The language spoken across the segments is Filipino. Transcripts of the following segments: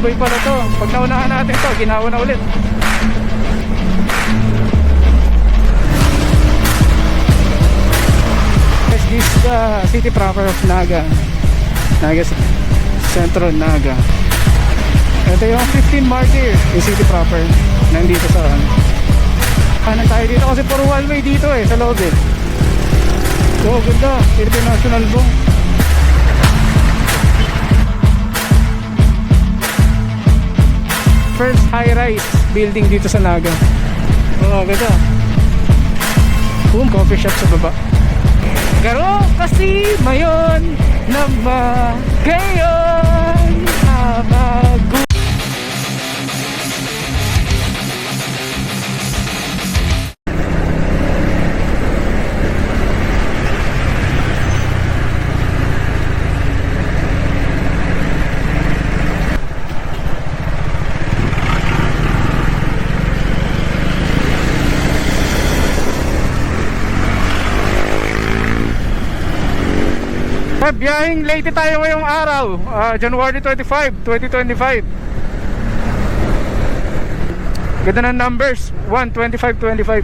Roadway pala to. Pag naunahan natin to, ginawa na ulit. This is the city proper of Naga. Naga Centro, Naga. Ito yung 15 marker, yung city proper. Nandito sa kanan tayo dito kasi puro one way dito eh, sa loob eh. Oh, ganda. Philippine National Bank. First high-rise building dito sa Naga. Oh, ganda. Boom, coffee shop sa baba. Garo kasi mayon na magayon amagu. Biyahing Leyte tayo ngayong araw, January 25, 2025. Ganda ng numbers, 1:25:25.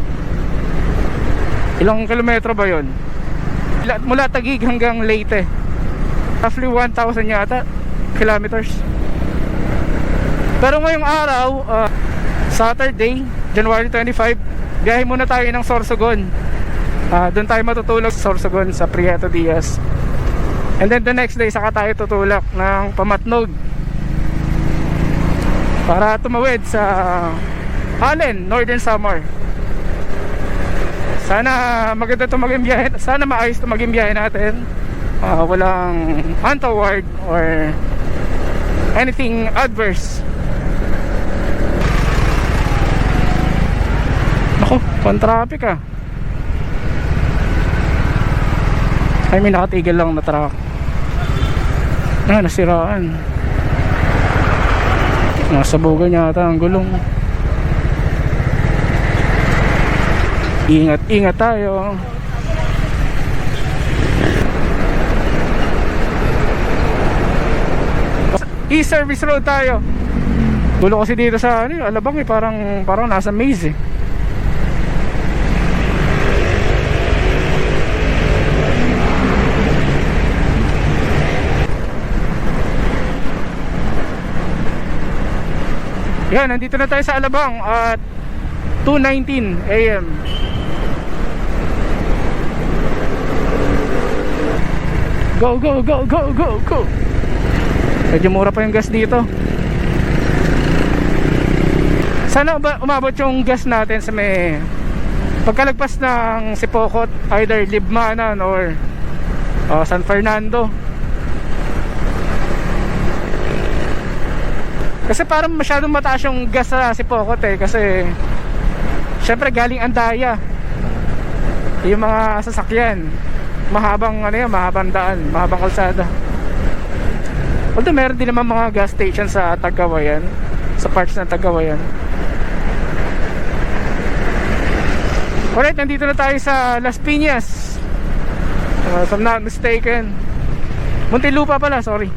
Ilang kilometro ba yon? Mula Taguig hanggang Leyte, roughly 1,000 yata kilometers. Pero ngayong araw, Saturday, January 25, biyahe muna tayo ng Sorsogon. Doon tayo matutulog sa Sorsogon sa Prieto Diaz. And then the next day saka tayo tutulak ng Pamatnog para tumawid sa Allen, Northern Samar. Sana maganda itong maging biyahe. Sana maayos itong maging biyahe natin. Walang untoward or anything adverse. Naku, pan-traffic ah. Ay, may nakatigil lang na truck. Nasiraan. Nasabugan yata ang gulong. Ingat tayo. E-service road tayo. Gulo kasi dito sa Alabang eh, parang nasa maze eh. Yan, nandito na tayo sa Alabang at 2:19 AM. Go, go, go, go, go, go. Medyo mura pa yung gas dito. Sana umabot yung gas natin sa may pagkalagpas ng Sipocot, either Libmanan or San Fernando. Kasi parang masyadong mataas yung gas sa Sipocot eh. Kasi syempre galing Andaya yung mga sasakyan. Mahabang mahabang daan, mahabang kalsada. Although meron din naman mga gas station sa Tagawayan, sa parts ng Tagawayan. Alright, nandito na tayo sa Las Piñas, if I'm not mistaken. Muntinlupa pala, sorry.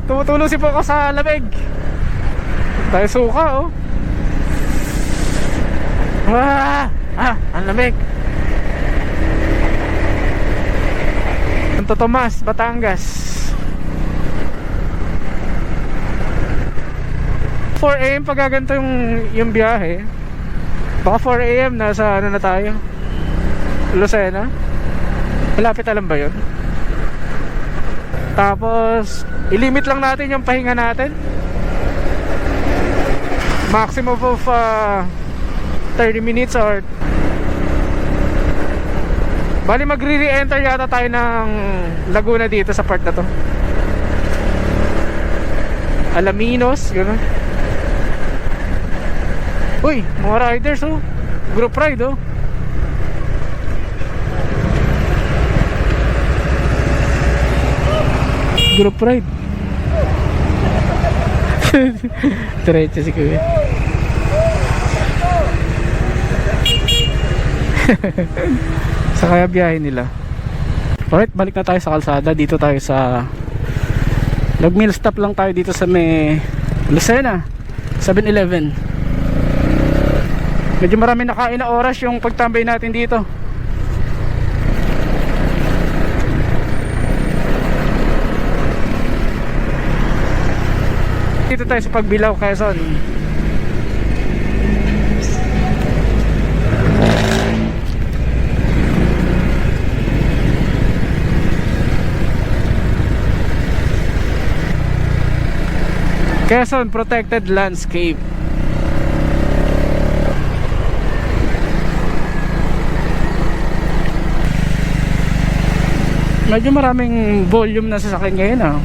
Tumutulo si Poco sa lamig. Tayo suka oh. Ang lamig. Santo Tomas, Batangas. 4 AM pag gaganto yung biyahe. Baka 4 AM nasa na tayo, Lucena. Malapit alam ba yun? Tapos ilimit lang natin yung pahinga natin. Maximum of 30 minutes or Bali magre-re-enter yata tayo ng Laguna dito sa part na to. Alaminos, gano'n. Uy, mga riders oh. Group ride oh. Group ride. Diretso si Kuya. Sa kaya biyahe nila. Alright, balik na tayo sa kalsada. Dito tayo sa nag-meal stop lang tayo dito sa may Lucena 7-Eleven. Medyo marami nakain na oras yung pagtambay natin dito. Dito tayo sa Pagbilao, Quezon. Quezon Protected Landscape. Medyo maraming volume na sasakyan ngayon ah.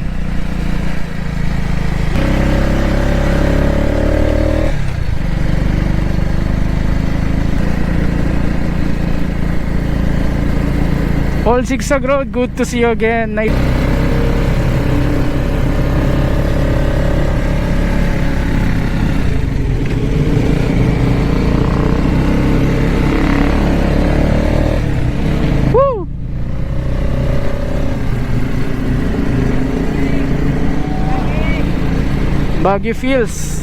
All Zigzag Road, good to see you again. Woo! Baguio Fields.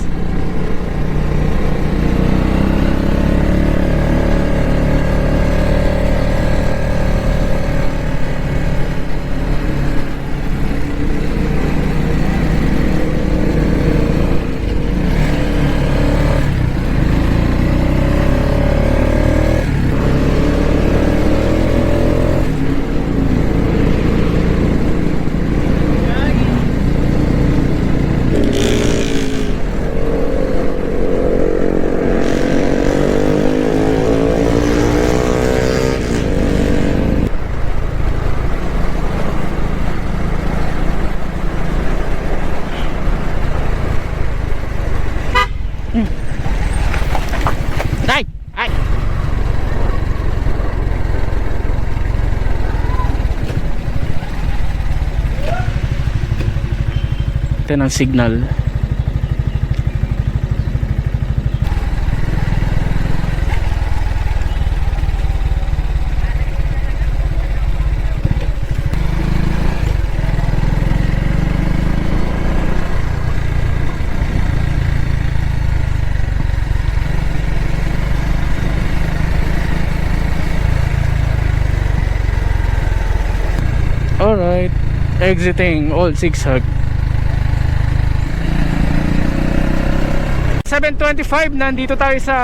Ng signal. Alright, exiting Old Zigzag. 7:25, nandito tayo sa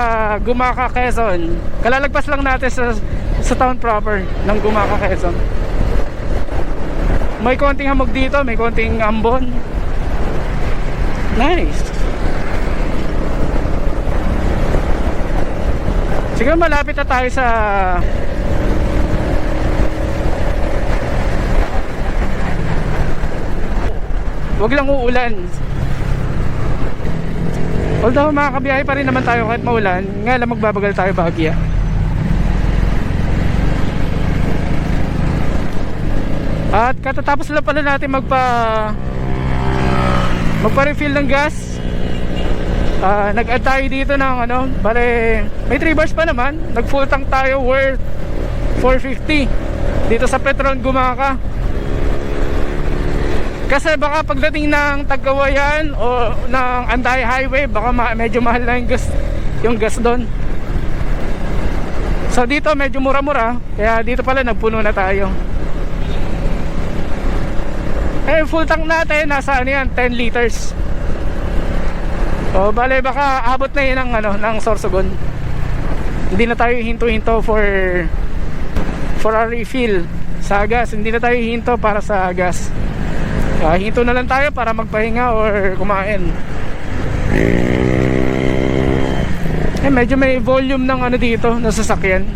Gumaca, Quezon. Kalalagpas lang natin sa town proper ng Gumaca, Quezon. May konting hamog dito, may konting ambon. Nice. Siguro malapit na tayo sa wag lang uulan. Although makakabiyahe pa rin naman tayo kahit maulan, nga lang magbabagal tayo bahagya. At katatapos lang pala natin magpa-refill ng gas. Nag-add tayo dito ng ano, bale may 3 bars pa naman. Nag-full tank tayo worth 450 dito sa Petron Gumaca. Kasi baka pagdating ng Tagkawayan o ng Anday Highway, baka medyo mahal na yung gas doon. So dito medyo mura-mura, kaya dito pala nagpuno na tayo. Eh full tank natin nasa ano yan, 10 liters. O bale baka abot na yun ng Sorsogon. Hindi na tayo hinto-hinto for a refill sa gas. Hindi na tayo hinto para sa gas. Hinto na lang tayo para magpahinga or kumain. Medyo may volume ng ano dito na sasakyan.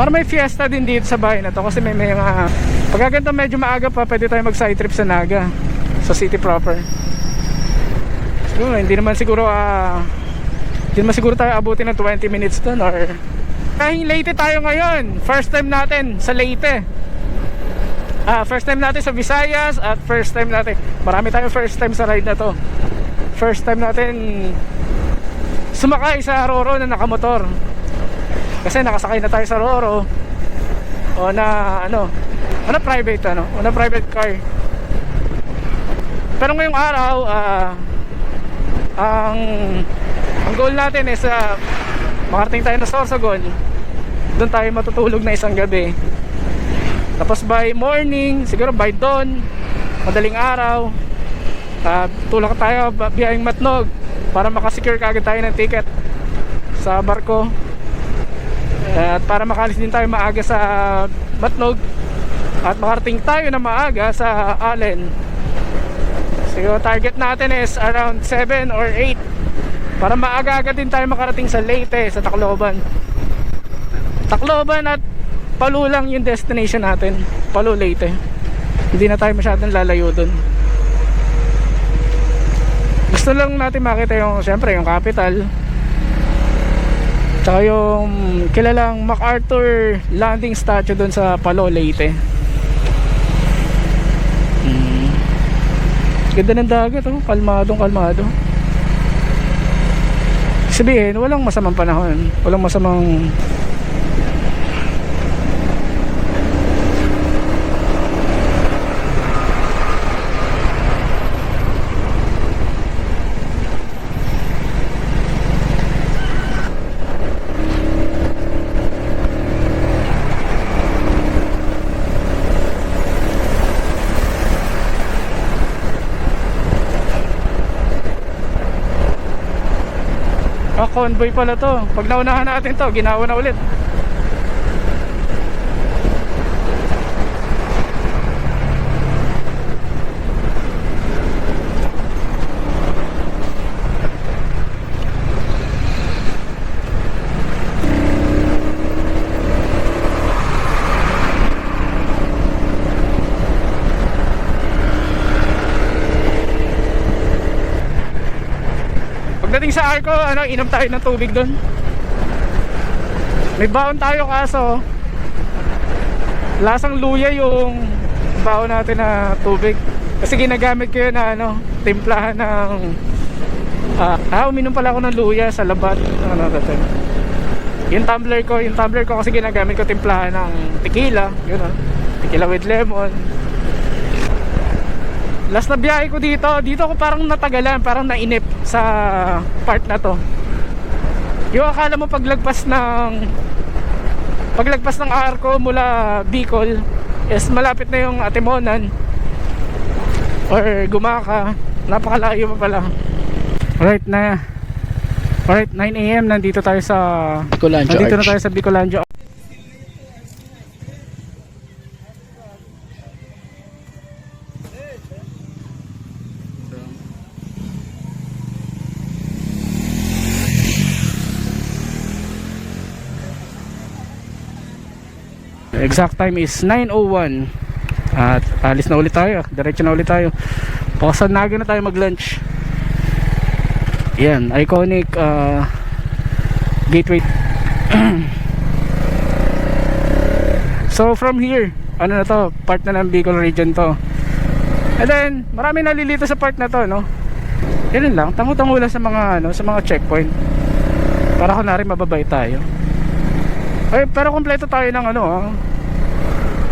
Para may fiesta din dito sa bahay na to. Kasi may mga pagkaganto medyo maaga pa, pwede tayo mag side trip sa Naga, sa city proper. So hindi naman siguro tayo abutin ng 20 minutes doon. Or kahit Leyte tayo ngayon, first time natin sa Leyte. First time natin sa Visayas. At first time natin, marami tayong first time sa ride na to. First time natin sumakay sa Roro na nakamotor. Kasi nakasakay na tayo sa Roro o na private car. Pero ngayong araw ang goal natin is makarating tayo na Sorsogon. Doon tayo matutulog na isang gabi. Tapos by morning, siguro by dawn, madaling araw, tulak tayo biyaheng Matnog para makasecure kaagad tayo ng ticket sa barko. At para makalis din tayo maaga sa Matnog at makarating tayo na maaga sa Allen. So target natin is around 7 or 8 para maaga-aga din tayo makarating sa Leyte, sa Tacloban. Tacloban at Palu lang yung destination natin, Palu, Leyte. Hindi na tayo masyadong lalayo dun. Gusto lang natin makita yung, syempre, yung capital, tsaka yung kilalang MacArthur landing statue dun sa Palu, Leyte. Ganda ng dagat, kalmado. Sabihin, walang masamang panahon, walang masamang convoy pala to. Pag naunahan natin to, ginawa na ulit. Pagdating sa Arco, inom tayo ng tubig doon. May baon tayo kaso lasang luya yung baon natin na tubig. Kasi ginagamit ko yun na timplahan ng uminom pala ako ng luya sa labat. Yung tumbler ko kasi ginagamit ko timplahan ng tequila, tequila with lemon. Last na biyahe ko dito ako parang natagalan, parang nainip sa part na to. Yung akala mo paglagpas ng Arco mula Bicol is malapit na yung Atimonan or Gumaca, napakalayo pa pala. Alright, 9 AM nandito tayo sa Bicolandia nandito Arch. na tayo sa Bicolandia. Exact time is 9:01 at alis na ulit tayo, diretso na ulit tayo. Pausan na tayo mag lunch. Yan, iconic gateway. So from here, na to, part na ng Bicol region to. And then marami nalilito sa part na to, Ganun lang, tango-tango lang sa mga sa mga checkpoint. Para kunwari mababay tayo. Ay, pero kompleto tayo ng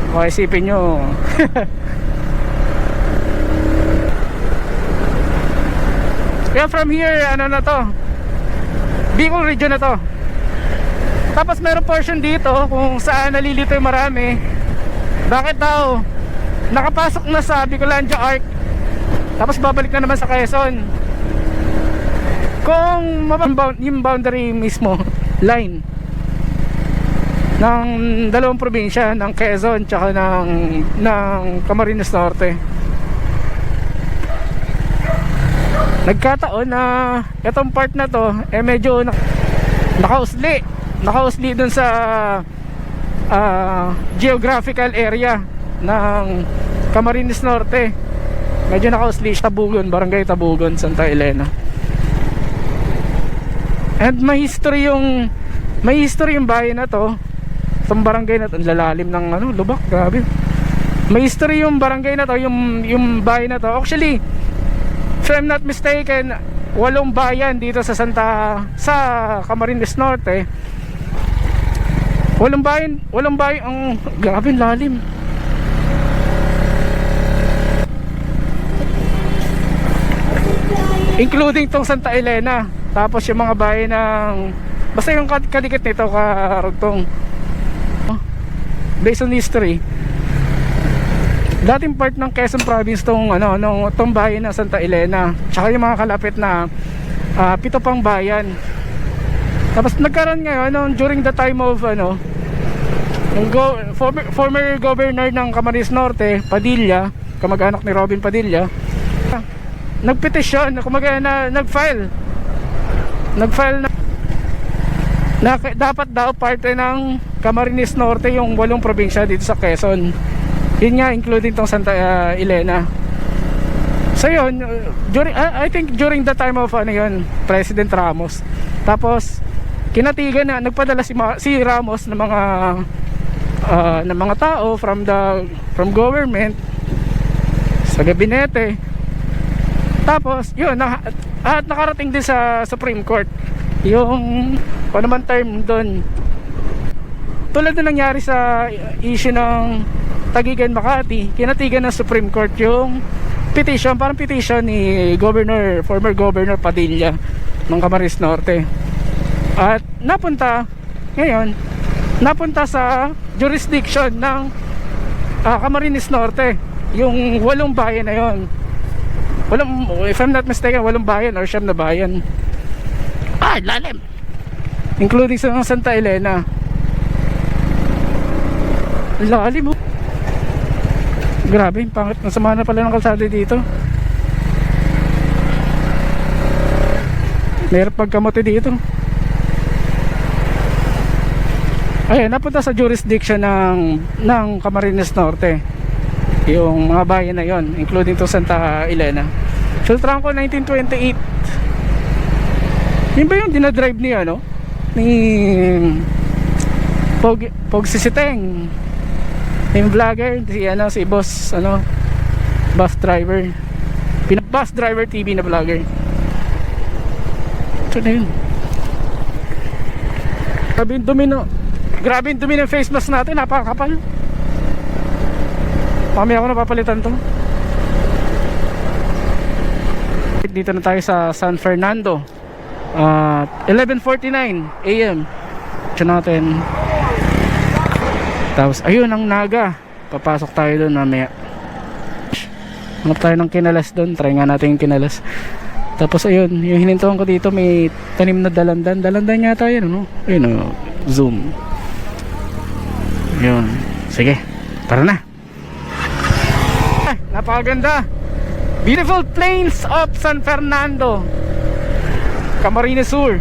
o isipin nyo kaya from here na to, Bicol region na to. Tapos meron portion dito kung saan nalilito yung marami. Bakit daw nakapasok na sa Bicolandia Arc tapos babalik na naman sa Quezon? Kung yung boundary mismo line ng dalawang probinsya, ng Quezon tsaka ng Camarines Norte. Nagkataon na itong part na to medyo nakausli dun sa geographical area ng Camarines Norte. Medyo naka-usli, Tabugon, Barangay Tabugon, Santa Elena. And may history yung bayan na to. Itong barangay na to, ang lalalim ng lubak, grabe. May history yung barangay na to, yung bayan na to. Actually, if I'm not mistaken, 8 bayan dito sa Camarines Norte. 8 bayan, ang grabe lalim. Including tong Santa Elena. Tapos yung mga bayan ng basta yung kalikit nito, karugtong. Based on history, dating part ng Quezon Province tong bayan ng Santa Elena. Tsaka yung mga kalapit na 7 pang bayan. Tapos nagkaroon ngayon during the time of former governor ng Camarines Norte, Padilla, kamag-anak ni Robin Padilla, nagpetisyon, nag-file na dapat daw parte ng Camarines Norte yung 8 probinsya dito sa Quezon. Yun nga, including tong Santa Elena. So yun, I think during the time of President Ramos. Tapos kinatigan na nagpadala si Ramos ng mga tao from government sa gabinete. Tapos yun, at nakarating din sa Supreme Court yung kung naman term doon, tulad na nangyari sa issue ng Taguigan Makati. Kinatigan ng Supreme Court yung parang petition ni former Governor Padilla ng Camarines Norte. At napunta sa jurisdiction ng Camarines Norte yung 8 bayan na yon. If I'm not mistaken, 8 bayan or 9 na bayan. Lalim, including sa Santa Elena. Lalim, grabe, pangit. Nasama na pala ng kalsada dito. Meron pagkamote dito. Ayun, napunta sa jurisdiction ng Camarines Norte yung mga bayan na yon, including to Santa Elena. Filtran ko 1928. Yun ba yung dinadrive ni Pog Sisiteng, yung vlogger, si boss, bus driver, bus driver TV na vlogger. Ito na yun. Grabe yung dumi ng face mask natin, napakakapal. Mamaya ako napapalitan to. Dito na tayo sa San Fernando. 11:49 AM. Ito natin. Tapos ayun ang Naga. Papasok tayo doon mamaya. Hanap tayo ng kinalas doon. Try nga natin yung kinalas. Tapos ayun, yung hinintuan ko dito, may tanim na dalandan. Dalandan yata yun, Ayun, zoom. Yun. Sige, tara na. Napakaganda. Beautiful plains of San Fernando, Camarines Sur.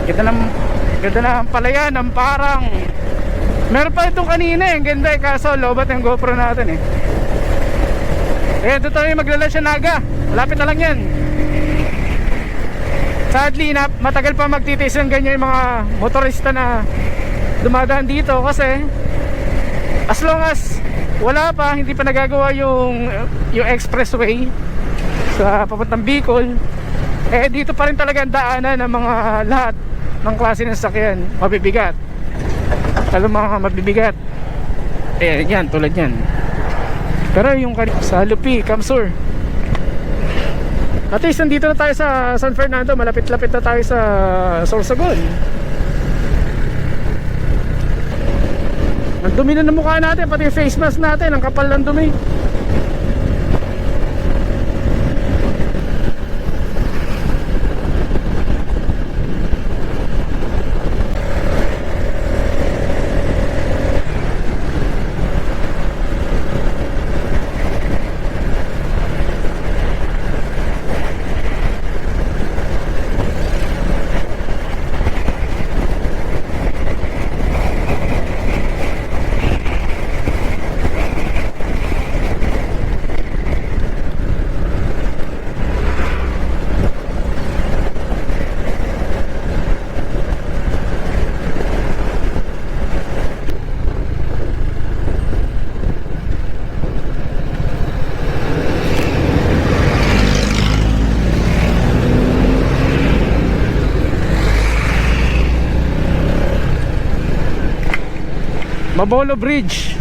Ganda ng palayan, ng parang meron pa itong kanina ang ganda kaso lobat yung GoPro natin ito tayo maglalas sa Naga. Malapit na lang yan. Sadly, matagal pa magtitiis ng ganyan yung mga motorista na dumadaan dito kasi as long as wala pa, hindi pa nagagawa yung expressway sa papuntang Bicol, dito pa rin talaga ang daanan ng mga lahat ng klase ng sasakyan. Mabibigat, mga mabibigat, yan, tulad yan. Pero yung sa Lupi, Camsur, at least nandito na tayo sa San Fernando. Malapit-lapit na tayo sa Sorsogon. Ang dumi na ng mukha natin, pati yung face mask natin, ang kapal ng dumi. Mabolo Bridge.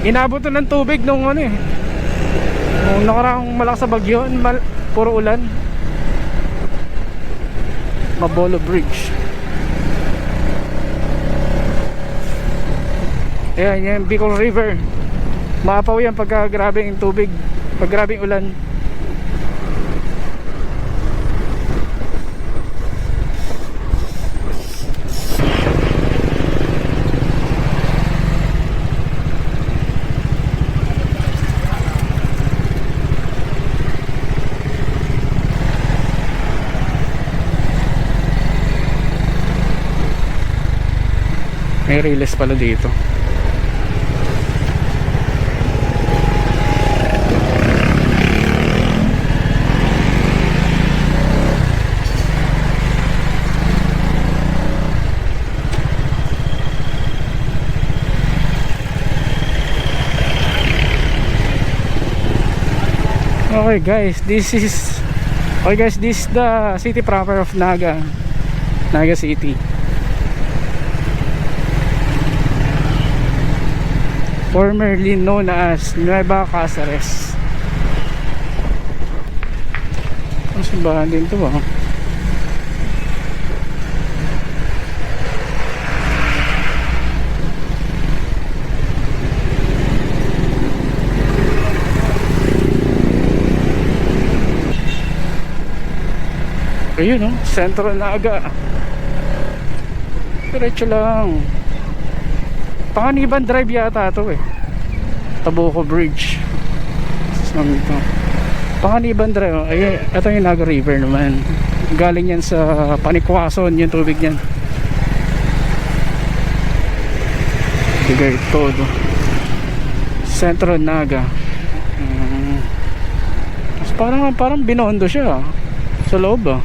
Inabot to ng tubig nung ano eh, nung nakaraang malakas sa bagyo, puro ulan. Mabolo Bridge. Ayan, yung Bicol River. Maapaw yan pagka grabe yung tubig, pag grabe yung ulan. May riles pala dito. Okay guys, this is the city proper of Naga City. Formerly known as Nueva Cáceres. Ang simbahan din to ah. Ayun oh, Central Naga. Diretso lang. Panganiban Drive yata ito eh. Tabuco Bridge. Saan ito? Panganiban Drive oh. Ay, ito yung Naga River naman. Galing yan sa Panikwason yung tubig yan. Bigay todo. Central Naga. Parang binondo siya sa loob ah.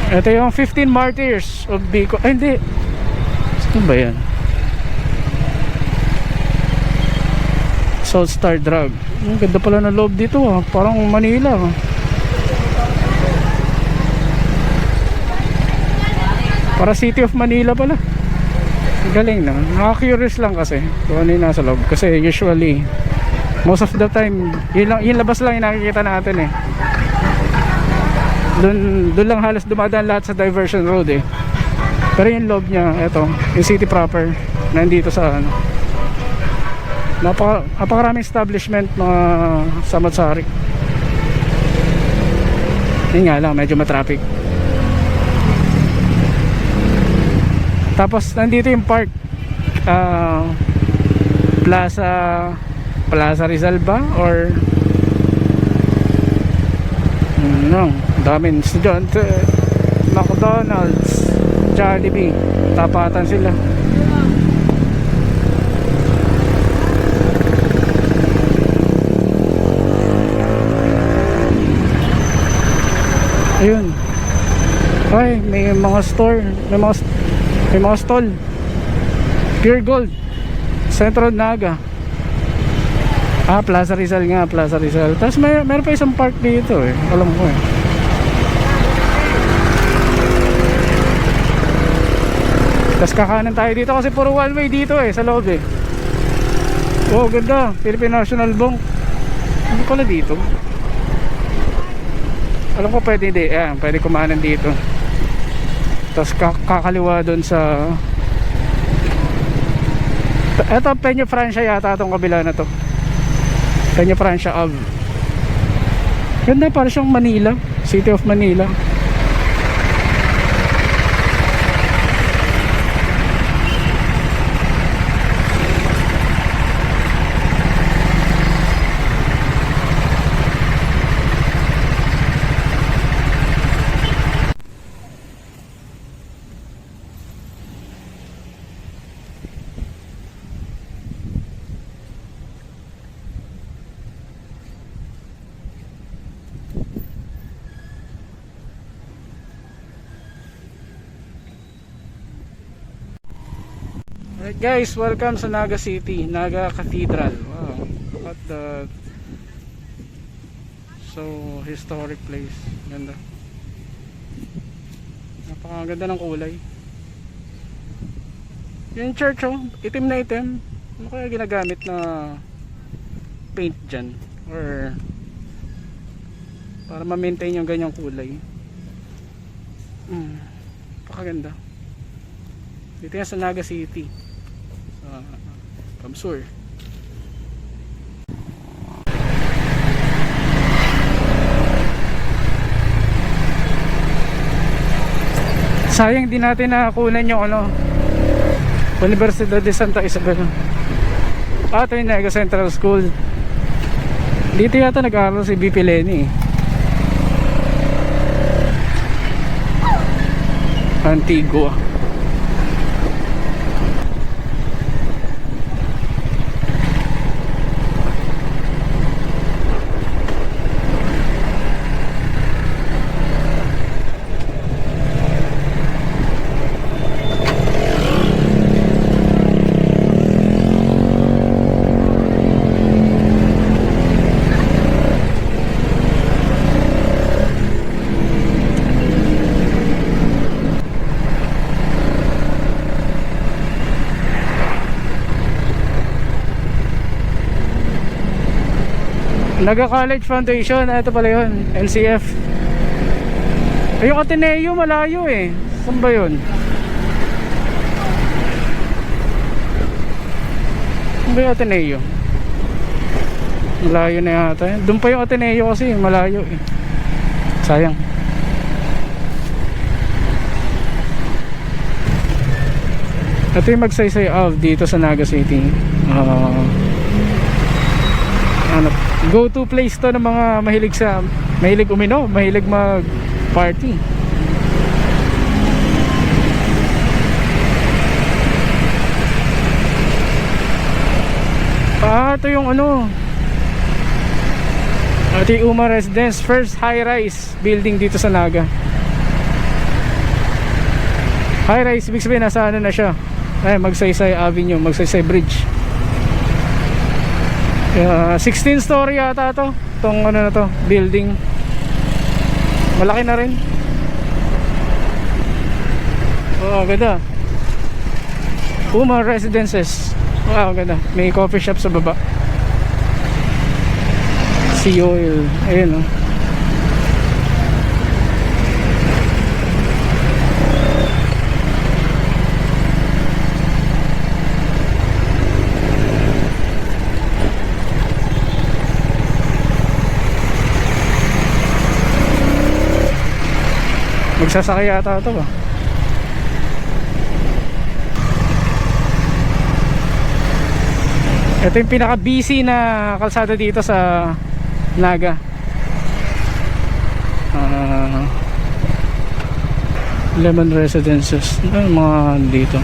Ito yung 15 Martyrs of Bicol. Ay hindi, saan ba yan? Salt Star Drug. Ang ganda pala ng loob dito ah. Parang Manila ah. Para City of Manila pala. Galing na. Nakaka-curious lang kasi kung ano yung nasa loob. Kasi usually most of the time yung labas lang yung nakikita natin eh. Doon lang halos dumadaan lahat sa diversion road eh. Pero yung loob niya, eto, yung city proper, nandito sa ano. Napakaraming establishment mga Samot-Sarik. Yun nga lang, medyo matraffic. Tapos nandito yung park, Plaza Rizal ba? Or no, daming estudyante. McDonald's, Jollibee, tapatan sila. Ayun. Ay, may mga store, may mga stall. Pure Gold, Central Naga. Plaza Rizal nga, Plaza Rizal. Tapos meron pa isang park dito eh. Alam ko eh. Tapos kakanan tayo dito kasi puro one way dito eh, sa loob eh. Oh, ganda. Philippine National Bank. Ano pala dito? Alam ko pwede hindi. Ayan, pwede kumanan dito. Tapos kakaliwa doon sa... Eto, Peña Francia yata itong kabila na to. Peña Francia Ave. Ganda, para siyang Manila, City of Manila. Alright guys, welcome sa Naga City, Naga Cathedral. Wow, what the So historic place, ganda. Napakaganda ng kulay. Yung church oh, itim na itim. Ano kaya ginagamit na paint dyan? Or para ma-maintain yung ganyang kulay. Napakaganda. Dito yan sa Naga City, sa Kamsur. Sayang din natin nakakunan yung ano, Universidad de Santa Isabel. Ito yung Naga Central School. Dito yata nag-aaral si BP Lenny. Antigua. Naga College Foundation, ito pala yun, NCF. Ay, yung Ateneo malayo eh. Saan ba yun? Saan ba yung Ateneo? Malayo na yata. Doon pa yung Ateneo kasi malayo eh. Sayang. Ito yung Magsaysay Ave dito sa Naga City. Ano, go to place to ng mga mahilig uminom, mahilig mag party. Ito yung ano, ito yung Uma Residence, first high-rise building dito sa Naga. High-rise, ibig sabihin nasa ano na siya, ay Magsaysay Avenue, Magsaysay Bridge. 16 story yata to, itong ano na to, building. Malaki na rin. Oh, ganda. Uma Residences. Wow, ganda. May coffee shop sa baba. Sea Oil. Ayun oh. Magsasakay yata ito ba? Ito yung pinaka busy na kalsada dito sa Naga. Lemon Residences. Ano mga dito?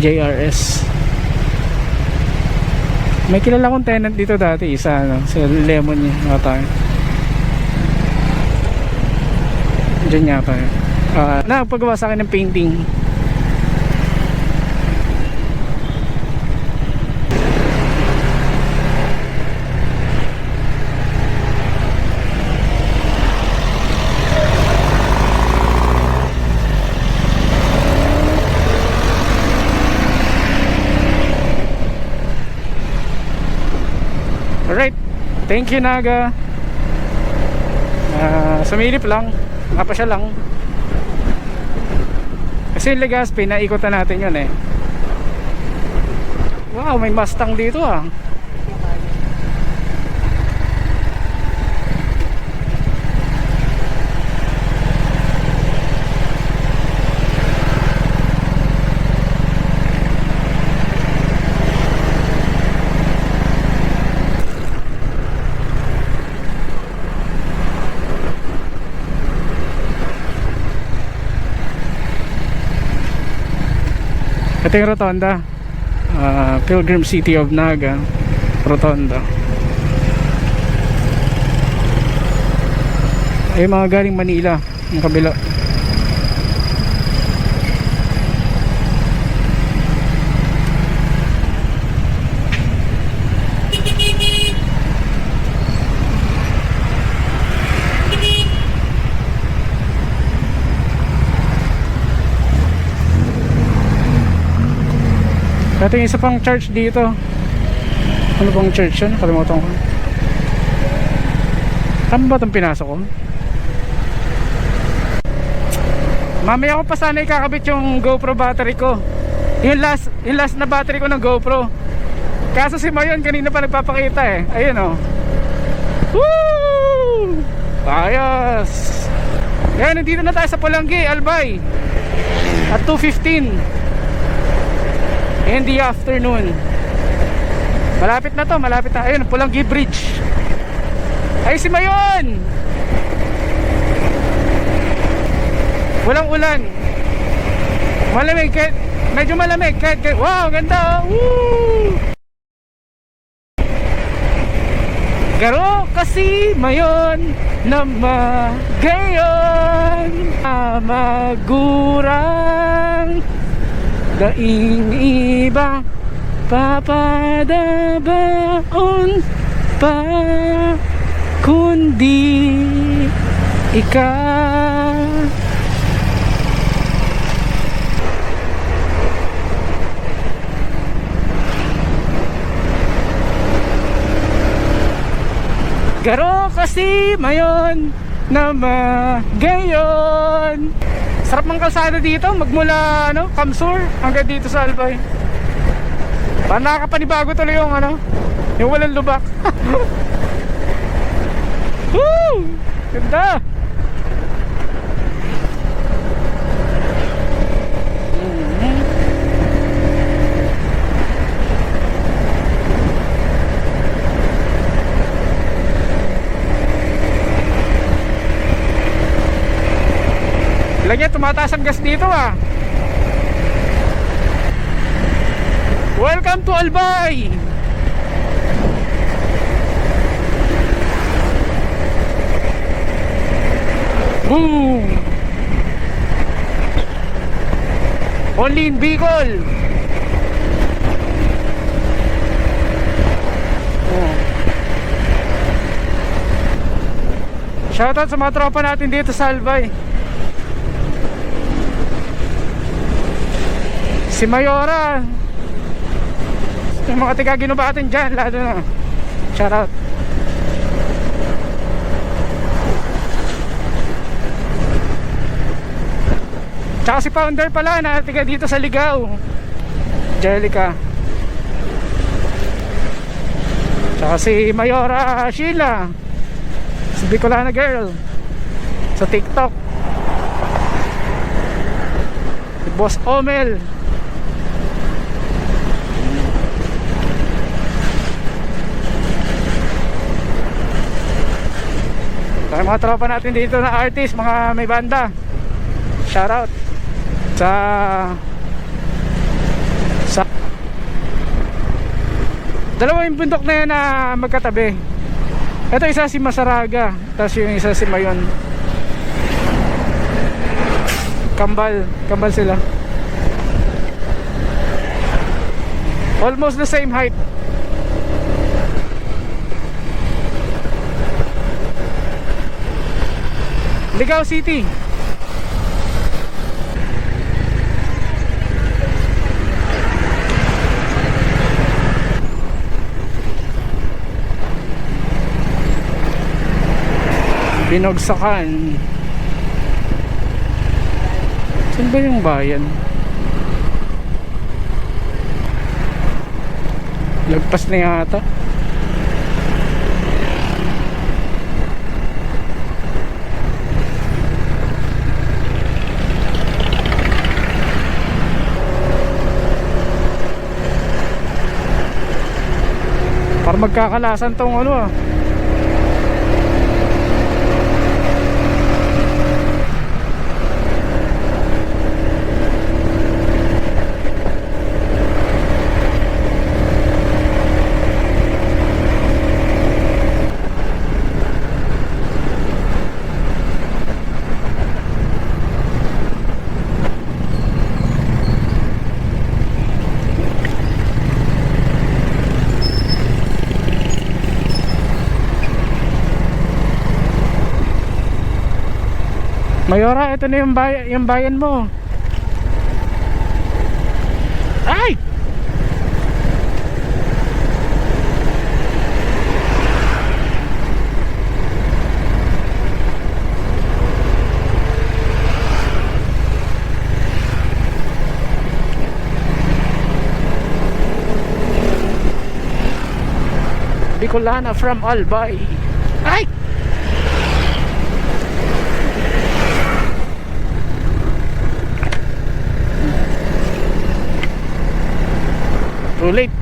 JRS. May kilala kong tenant dito dati, isa ano, sa Lemon niya, mga tayo. Diyan yata yun. Nagpagawa sa akin ng painting. Alright, thank you Naga. Sumilip lang, napasya lang. Kasi Legazpi, naikutan natin yun eh. Wow, may Mustang dito ah. Ito yung Rotonda, Pilgrim City of Naga, Rotonda. Ay mga galing Manila, yung kabila. Ito yung isa pang church dito. Ano bang church yun? Nakalimutan ko. Tama ba itong pinasok ko? Mamaya ko pa sana ikakabit yung GoPro battery ko. Yung last na battery ko ng GoPro. Kaso si Mayon kanina pa nagpapakita eh. Ayun oh. Woo! Ayos. Ngayon nandito na tayo sa Pulangi, Albay. At 2:15 in the afternoon. Malapit na to, malapit na. Ayun, Pulangi Bridge. Ay si Mayon. Walang ulan. Malamig, medyo malamig. Wow, ganda. Woo! Garo kasi Mayon na magayon magurang daing iba papadabaon pa kundi ikaw. Garo kasi Mayon na magayon. Sarap ng kalsada dito, magmula ano, Kamsur hanggang dito sa Albay. Parang nakakapanibago tuloy yung ano, yung walang lubak. Woo! Ganda! Lagi tumataas ang gas dito ah. Welcome to Albay. Boom. Only in Bicol. Oh. Shoutout sa mga tropa natin dito sa Albay. Si Mayora, yung mga tiga Ginubatin dyan, lalo na. Shoutout. Tsaka si founder pala na tiga dito sa Ligaw, Jelica. Tsaka si Mayora Sheila, si Bicolana Girl sa TikTok. Si Boss Omel. Kaya mga tropa natin dito na artist, mga may banda, shoutout sa dalawa yung bundok na yan na magkatabi. Ito isa si Masaraga, tapos yung isa si Mayon. Kambal sila. Almost the same height. Ligaw City. Binogsakan. Saan ba yung bayan? Lagpas na yata. Para magkakalasan tong ano ah. Mayora, ito na yung bayan mo. Ay! Bicolana from Albay. Ay! Too late.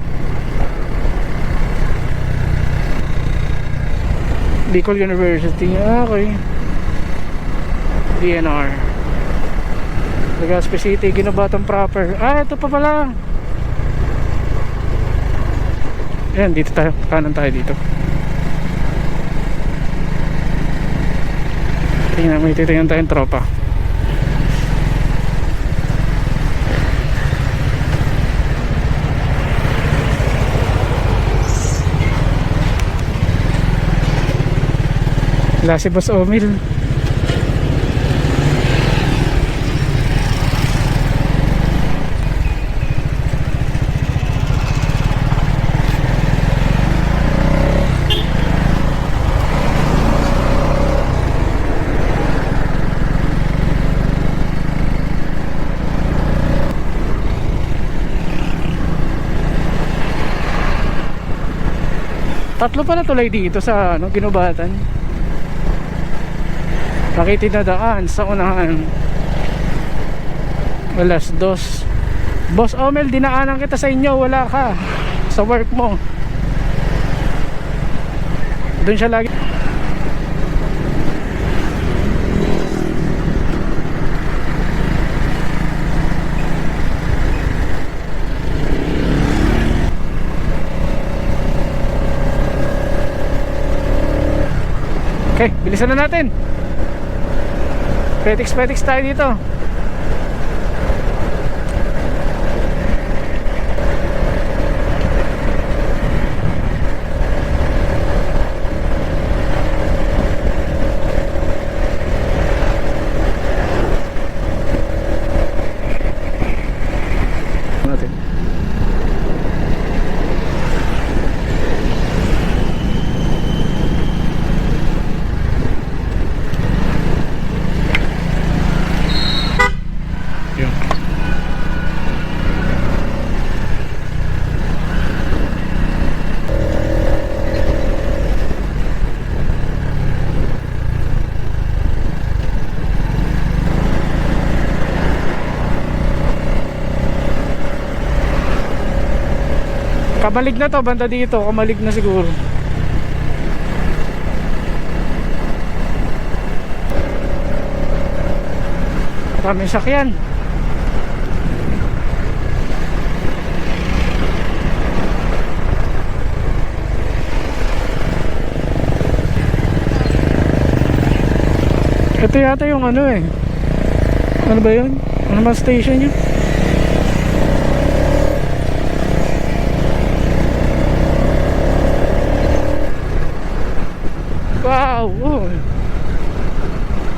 Bicol University. Okay. DNR. Legazpi City, Ginobatan proper. Ah, ito pa pala. Ayan, dito tayo. Kanan tayo dito. Tingnan, may titingnan tayong tropa. Wala si Boss Omil. Tatlo pala tulay dito sa Ginobatan. Nakitinadaan sa unahan. Alas 2. Boss Omel, dinaanan kita sa inyo. Wala ka sa work mo. Doon siya lagi. Okay, bilisan na natin. Petix tayo dito. Natin. Kamalig na to, banda dito. Kamalig na siguro. Maraming sakyan. Ito yata yung ano eh. Ano ba yun? Ano ba station yun? Wow! Oh.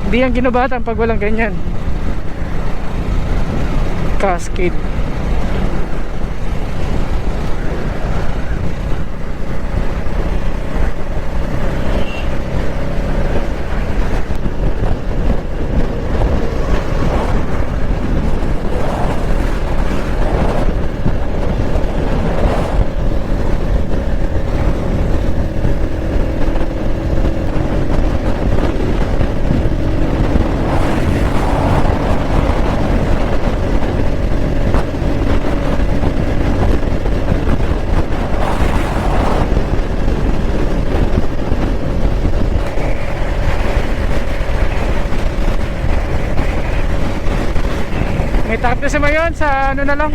Hindi yan Ginobatan pag walang ganyan. Cascade. May takip na si Mayon sa ano na lang.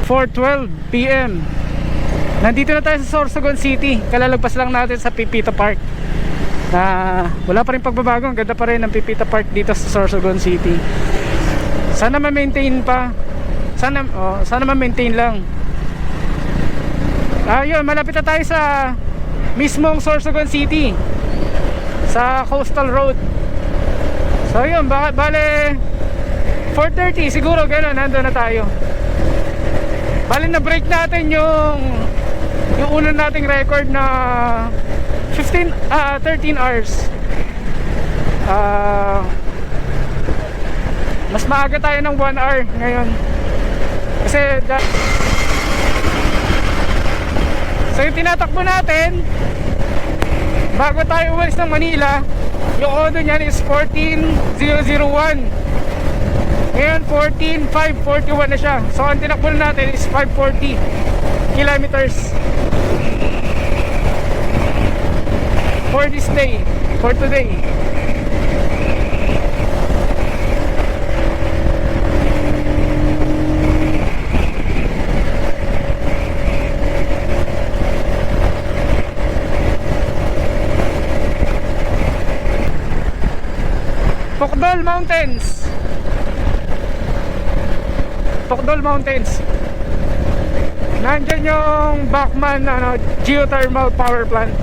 (4:12 PM) Nandito na tayo sa Sorsogon City. Kalalagpas lang natin sa Pipita Park. Wala pa rin pagbabago. Ang ganda pa rin ng Pipita Park dito sa Sorsogon City. Sana ma-maintain pa. Sana ma-maintain lang. Yun, malapit na tayo sa mismong Sorsogon City, sa Coastal Road. So yun, bale 4:30 siguro gano'n, nandun na tayo. Bale na break natin yung una nating record na 13 hours. Mas maaga tayo ng 1 hour ngayon. Kasi so yung tinatakbo natin bago tayo umalis ng Manila, yung odo niyan is 14,001. Ngayon 14,541 na siya. So ang tinakbo natin is 540 kilometers for this day, for today. Pokdol Mountains. Pokdol Mountains. Nandyan yung Bachman geothermal power plant.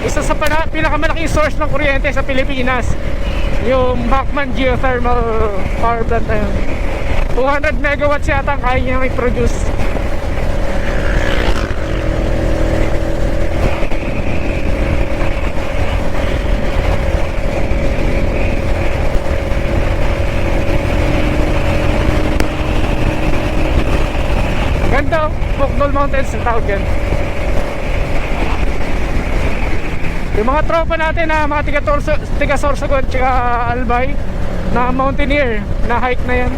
Isa sa pinakamalaking source ng kuryente sa Pilipinas, yung Bachman geothermal power plant na yun. 200 megawatts yata ang kaya niya i-produce. Ganda, Bukdol Mountains ang tawag yan. Yung mga tropa natin na mga tiga Sorsogon tsaka Albay na mountaineer, na hike na yan.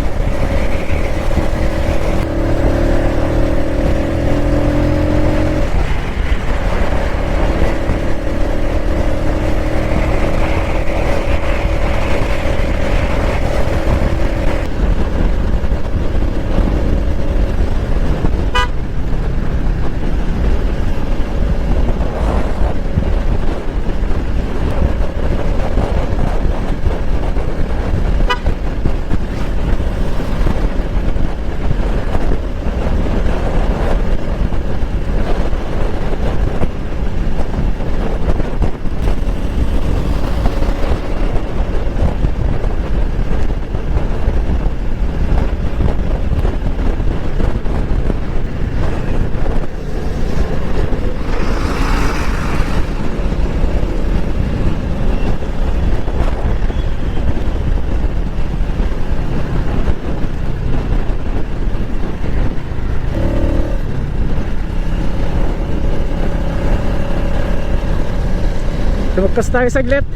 Lumagpas tayo saglit.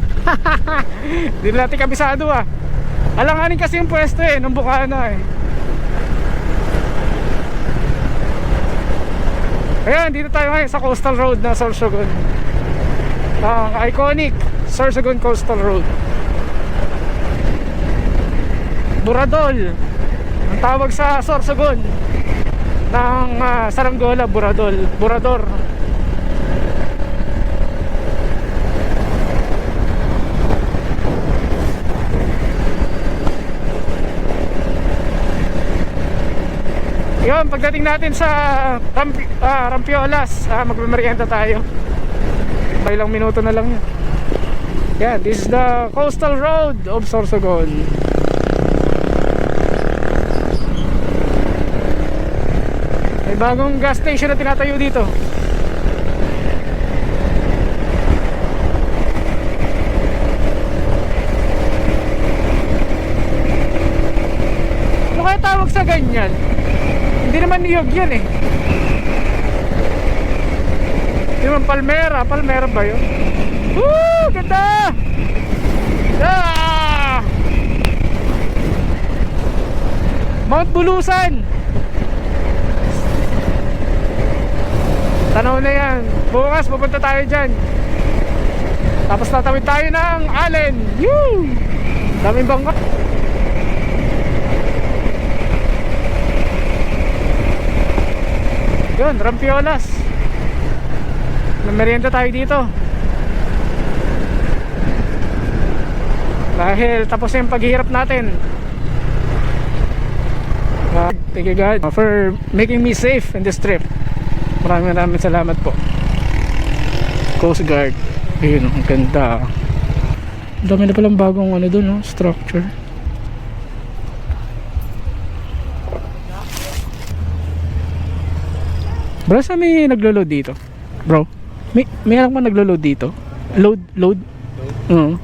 Hindi natin kabisado ah. Alanganin kasi yung pwesto eh, nung Bukana eh. Ayan, dito tayo ngayon sa coastal road na Sorsogon. Ang iconic Sorsogon Coastal Road. Buradol ang tawag sa Sorsogon ng Saranggola, Burador. Yun, pagdating natin sa Rampiolas, magmamerienda tayo. May ilang minuto na lang yun. Yan, this is the coastal road of Sorsogon. May bagong gas station na tinatayo dito. Ano kaya tawag sa ganyan? Hindi naman niyog yan eh. Hindi naman Palmera ba yun? Woo! Ganda! Ah! Mount Bulusan. Tanaw na yan. Bukas pupunta tayo dyan. Tapos tatawid tayo ng Allen. Woo! Daming bangka. Yun, Rampiolas. Merienda tayo dito. Dahil tapos yung paghihirap natin. Thank you God for making me safe in this trip. Maraming salamat po, Coast Guard. Ayun, ang ganda. Ang dami na palang bagong ano dun, no? Structure. Bro, saan may naglo-load dito? Bro, may alam mo naglo-load dito? Load? Oo.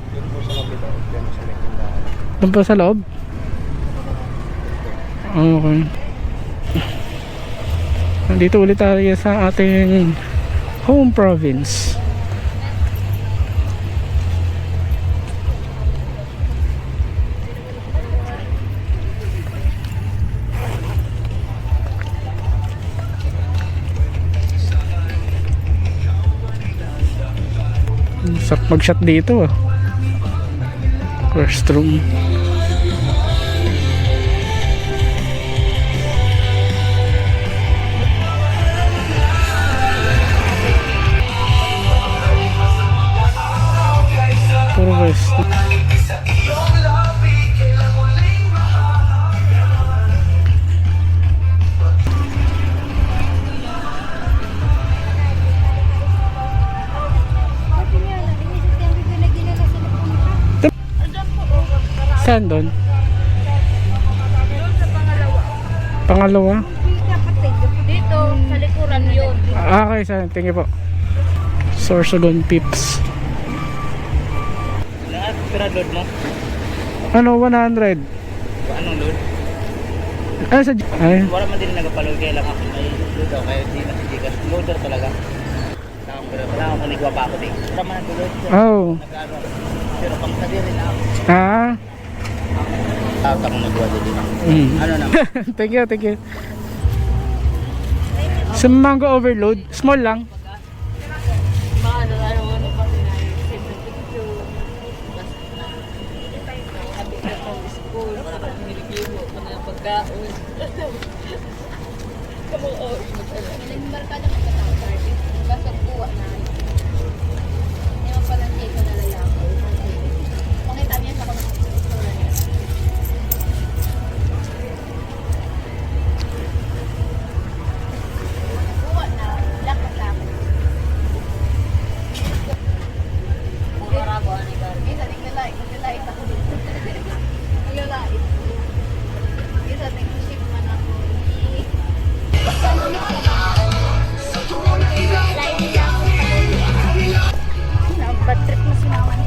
Doon pa sa loob? Okay. Nandito ulit tayo sa ating home province. Sarap mag-shot dito ah. First room. Puro west. Saan doon? Pangalawa? Dito, sa likuran yun. Okay, saan? Tingin po. Sorsogon Pips. Lahat pera load mo? Ano, 100? Anong load? Ano sa... Ay, Wala man din nagapaload kaya lang ako may load daw kaya di na si Gcash. Loader talaga. Wala akong manigwa pa ako din. Wala man nag-load siya. oh. Nag-ano. Pero pang sabi rin ako. Ah? Ako nagwa din ako. Ano naman? Thank you. Sa mango overload, small lang. Ano pa siyempre picture. Sabi ko sa school, parang nilibiro ko na yung pagkaon. Kamu, nagmarka na mga tao sa akin. Basta buwa na. Hindi mo palang cake na lalaki. Pakita niya sa mga picture niya. Buwa na. Lakas lang. Isa ting lalait ako dito. Lalait. Isa ting ship man ako. Bad trip na sinawan.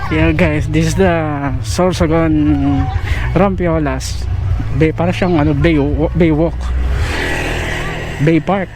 Yeah guys, this is the Sorsogon Rampiolas. Bay, para siyang ano, Baywalk. Bay Park.